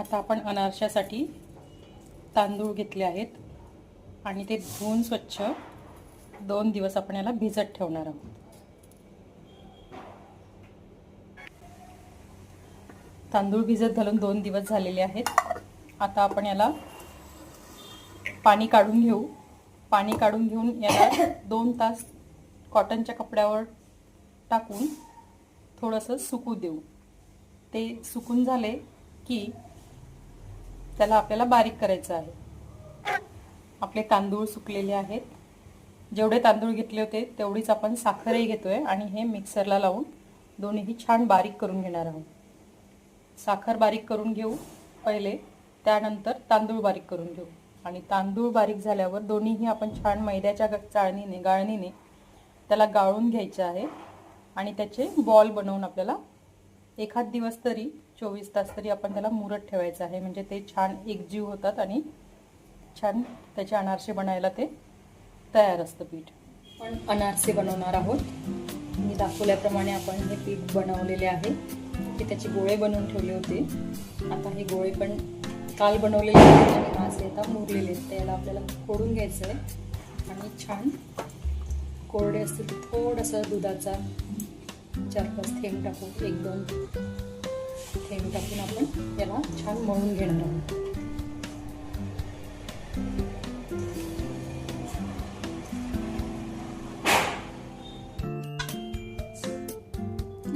आता आपण अनारशासाठी तांदूळ घेतले आहेत आणि ते धुवून स्वच्छ 2 दिवस आपण याला भिजत ठेवणार आहोत. तांदूळ भिजत घालून 2 दिवस झालेले आहेत. आता आपण याला पाणी काढून घेऊ. पाणी काढून घेऊन याला 2 तास कॉटनच्या कपड्यावर टाकून थोडंसं सुकू देऊ. ते सुकून झाले की त्याला आपल्याला बारीक करायचं आहे. आपले तांदूळ सुकलेले आहेत. जेवढे तांदूळ घेतले होते तेवढीच आपण साखरही घेतोय आणि हे मिक्सरला लावून दोन्हीही छान बारीक करून घेणार आहोत. साखर बारीक करून घेऊ पहिले, त्यानंतर तांदूळ बारीक करून घेऊ. आणि तांदूळ बारीक झाल्यावर दोन्हीही आपण छान मैद्याच्या गाळणीने त्याला गाळून घ्यायचे आहे आणि त्याचे बॉल बनवून आपल्याला एखाद दिवस तरी 24 तास तरी आपण त्याला मुरत ठेवायचं आहे. म्हणजे ते छान एकजीव होतात आणि छान त्याचे अनारसे बनायला ते तयार असतं पीठ. आपण अनारसे बनवणार आहोत. मी दाखवल्याप्रमाणे आपण हे पीठ बनवलेले आहे. की त्याचे गोळे बनवून ठेवले होते. आता हे गोळे पण काल बनवलेले आहेत आणि आज हे आता मुरलेले आहेत. त्याला आपल्याला फोडून घ्यायचं आहे आणि छान कोरडे असतील तर थोडंसं दुधाचा 4-5 थेंब टाकून 1-2 थेंब टाकून आपण याला छान मळून घेणार आहोत.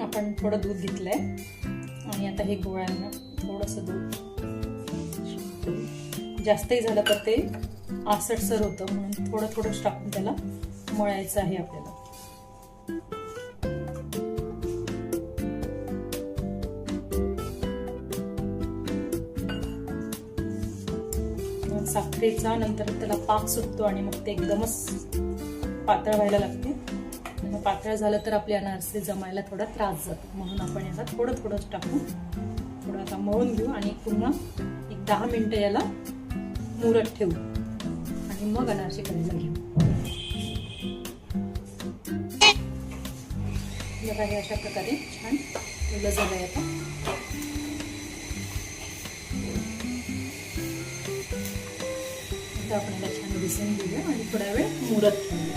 आपण थोडं दूध घेतलंय आणि आता हे गोळ्यांना थोडंसं दूध, जास्तही झालं तर ते आसटसर होतं, म्हणून थोडं थोडंच टाकून त्याला मळायचं आहे आपल्याला. साखरेचा नंतर त्याला पाक सुटतो आणि मग ते एकदमच पातळ व्हायला लागते. मग पातळ झालं तर आपले अनारसे जमायला थोडा त्रास जातो, म्हणून आपण याला थोडं थोडंच टाकून थोडं आता मळून घेऊ आणि पुन्हा 10 मिनिटं याला मुरत ठेवू आणि मग अनारसे करायला घेऊ. बघा हे अशा प्रकारे छान मुलं झालंय. आता आपण याला छान भिजवून घेऊया आणि थोडा वेळ मुरत ठेवूया.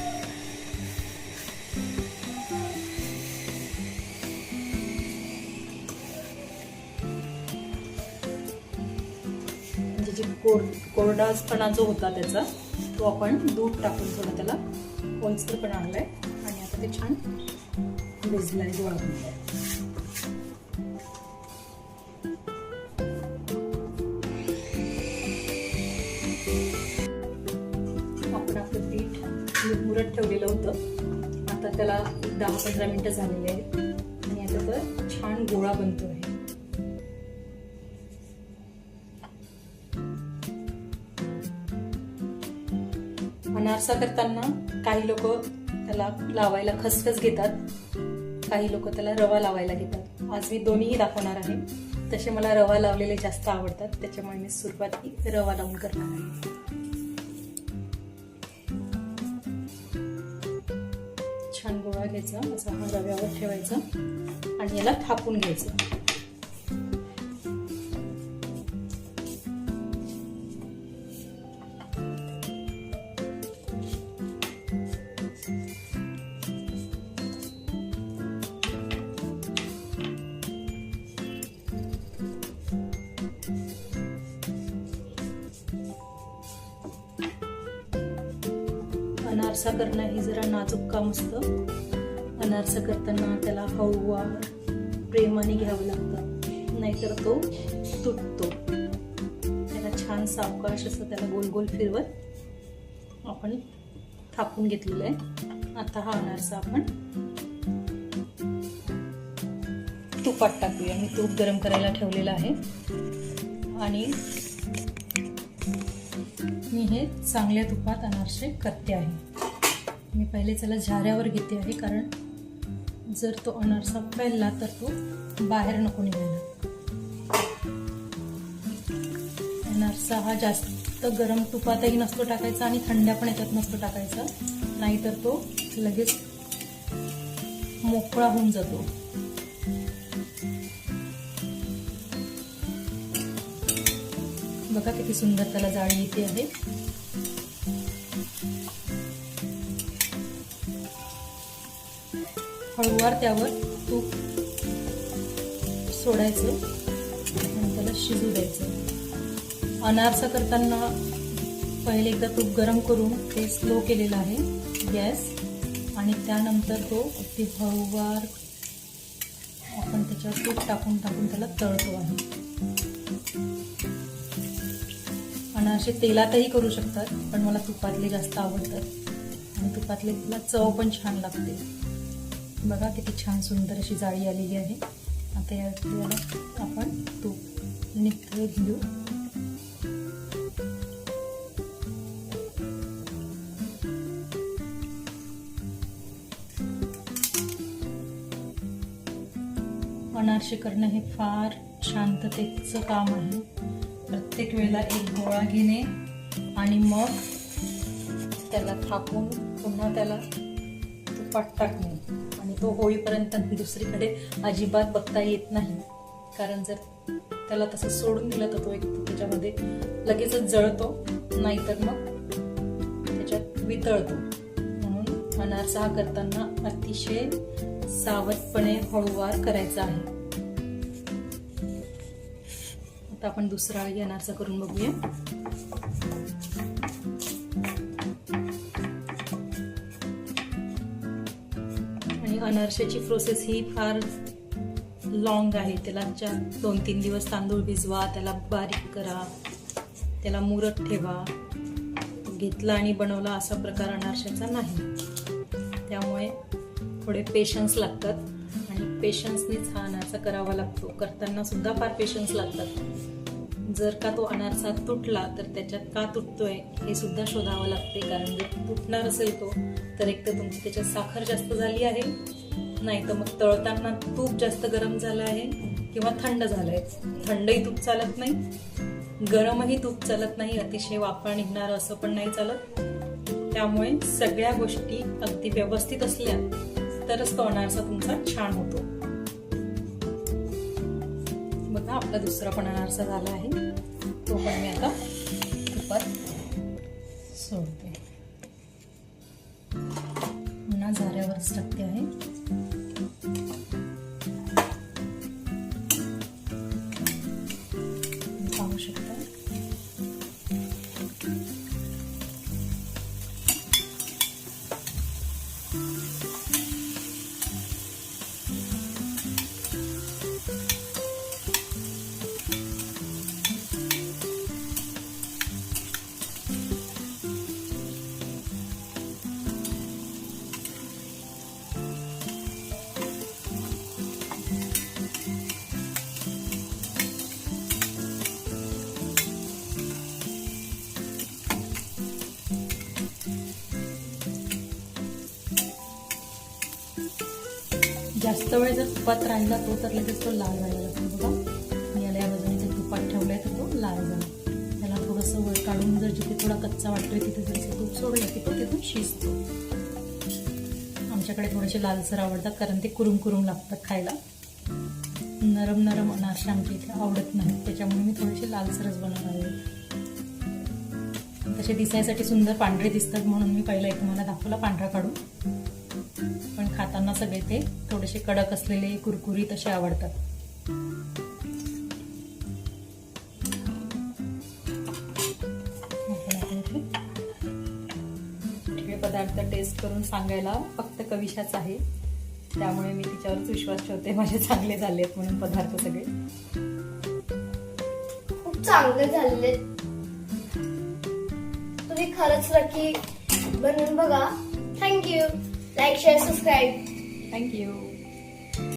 म्हणजे कोरडापणा जो होता त्याचा तो आपण दूध टाकून थोडं त्याला ओलसरपणा आणलाय आणि आता ते छान भिजलाय गोळा. आपण आपलं पीठ मुरत ठेवलेलं होतं. आता त्याला 10-15 मिनिटं झालेली आहेत आणि आता तर छान गोळा बनतो आहे. अनारसा करताना काही लोक त्याला लावायला खसखस घेतात, काही लोक त्याला रवा लावायला घेतात. आज मी दोन्हीही दाखवणार आहे. तसे मला रवा लावलेले जास्त आवडतात, त्याच्यामुळे मी सुरुवात रवा लावून करणार आहे. छान गोळा घ्यायचा, असा हा रव्यावर ठेवायचा आणि याला थापून घ्यायचं. अनारसा करणं ही जरा नाजूक काम असतं. अनारसा करताना त्याला हळूवार प्रेमाने घ्यावं लागतं, नाहीतर तो तुटतो. त्याला छान सावकाश असं त्याला गोल गोल फिरवत आपण थापून घेतलेलं आहे. आता हा अनारसा आपण तुपात टाकूया. मी तूप गरम करायला ठेवलेलं आहे आणि मी हे चांगल्या तुपात अनारसे करते आहे. मी पहिले त्याला झाऱ्यावर घेते आहे, कारण जर तो अनारसा फैलला तर तो बाहेर नको निघायला. अनारसा हा जास्त गरम तुपातही नसतो टाकायचा आणि थंड्या पण याच्यात नसतो टाकायचा, नाहीतर तो लगेच मोकळा होऊन जातो. मोकळा होऊन जातो. आणि आता हा अनारसा आपण तुपात टाकूया. मी पहिले त्याला झाऱ्यावर घेते आहे, कारण जर तो अनारसा फैलला तर तो बाहेर नको निघायला. अनारसा हा जास्त गरम तुपातही नसतो टाकायचा आणि थंड्या पण याच्यात नसतो टाकायचा, नाहीतर तो लगेच मोकळा होऊन जातो. बघा किती सुंदर त्याला जाळी येते आहे. हळूवार त्यावर तूप सोडायचं आणि त्याला शिजू द्यायचं. अनारसा करताना पहिले एकदा तूप गरम करून ते स्लो केलेलं आहे गॅस, आणि त्यानंतर तो अगदी हळूवार आपण त्याच्यावर तूप टाकून त्याला तळतो आहे. अनारसे तेलातही करू शकतात, पण मला तुपातले जास्त आवडतात आणि तुपातले त्याला चव पण छान लागते. बघा किती छान सुंदर अशी जाळी आलेली आहे. आता याला आपण तूप निथळून घेऊ. अनारसे करणं हे फार शांततेचं काम आहे. प्रत्येक वेळेला एक गोळा घेणे आणि मग त्याला थापून पुन्हा त्याला तुपात टाकणे, आणि तो होईपर्यंत दुसरीकडे अजिबात बघता येत नाही. कारण जर त्याला तसं सोडून दिलं तर तो एक त्याच्यामध्ये लगेचच जळतो, नाहीतर मग त्याच्यात वितळतो. म्हणून अनारसा करताना अतिशय सावधपणे हळूवार करायचा आहे. आता आपण दुसराही अनारसा करून बघूया. आणि अनारशाची प्रोसेस ही फार लॉंग आहे. त्याला 2-3 दिवस तांदूळ भिजवा, त्याला बारीक करा, त्याला मुरत ठेवा. घेतला आणि बनवला असा प्रकार अनारशाचा नाही. त्यामुळे थोडे पेशन्स लागतात आणि पेशन्सनीच हा अनारसा करावा लागतो. करताना सुद्धा फार पेशन्स लागतात. जर का तो अनारसा तुटला तर त्याच्यात का तुटतोय हे सुद्धा शोधावं लागते. कारण जर तुटणार असेल तो तर एक तर तुमची त्याच्यात साखर जास्त झाली आहे, नाही तर मग तळताना तूप जास्त गरम झालं आहे किंवा थंड झालंय. थंडही तूप चालत नाही, गरमही तूप चालत नाही, अतिशय वाफा निघणार असं पण नाही चालत. त्यामुळे सगळ्या गोष्टी अगदी व्यवस्थित असल्या तरच तो अनारसा तुमचा छान होतो. बघा आपला दुसरा पण अनारसा झाला आहे. तो पण मी आता तुपात सोडते. पुन्हा झाऱ्यावरच टाकते आहे. पाहू शकता जास्त वेळ जर तुपात राहिला तो तर लगेच तो लाल व्हायला लागतो. बघा मी याला या बाजूने जर तुपात ठेवलंय तर तो लाल झाला. त्याला थोडंसं वर काढून जर जिथे थोडा कच्चा वाटतोय तिथे जर तूप सोडलं की तो तिथून शिजतो. आमच्याकडे थोडेसे लालसर आवडतात कारण ते कुरुम कुरुम लागतात खायला. नरम नरम अनारसे आमच्या इथे आवडत नाहीत, त्याच्यामुळे मी थोडेसे लालसरच बनवणार आहे. तसे दिसायसाठी सुंदर पांढरे दिसतात म्हणून मी पहिला एक तुम्हाला दाखवला पांढरा काढून, पण खाताना सगळे ते थोडेसे कडक असलेले कुरकुरीत असे आवडतात. हे पदार्थ टेस्ट करून सांगायला फक्त कविशाच आहे, त्यामुळे मी तिच्यावरच विश्वास ठेवते. माझे चांगले झालेत म्हणून पदार्थ सगळे खूप चांगले झाले. तुम्ही खरंच नक्की बनवून बघा. Thank you. Like, share, subscribe. Thank you.